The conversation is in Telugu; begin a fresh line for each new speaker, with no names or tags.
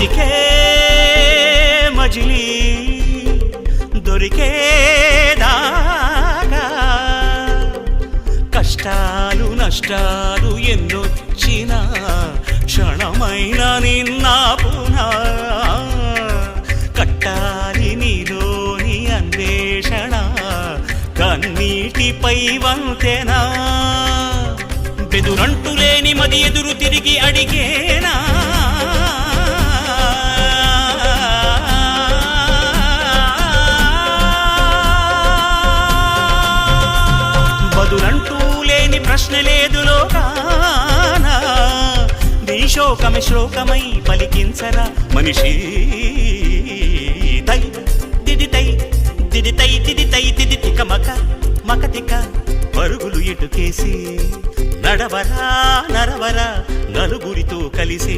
బతికే మజిలీ దొరికేదాకా కష్టాలు నష్టాలు ఎన్నొచ్చినా క్షణమైన నిన్నాపునా కట్టాలి నీలోని అన్వేషణ కన్నీటిపై వంతెనా బెదురంటూ లేని మది ఎదురు తిరిగి అడిగేనా బదులంటూ లేని ప్రశ్న లేదు లోకానా నీ శోకమే శ్లోకమై పలికించరా మనిషి తై దిదితై దిదితై దిదితై దిదితిక మక మకతిక పరుగులు ఇటుకేసి నడవరా నరవరా నలుగురితో కలిసి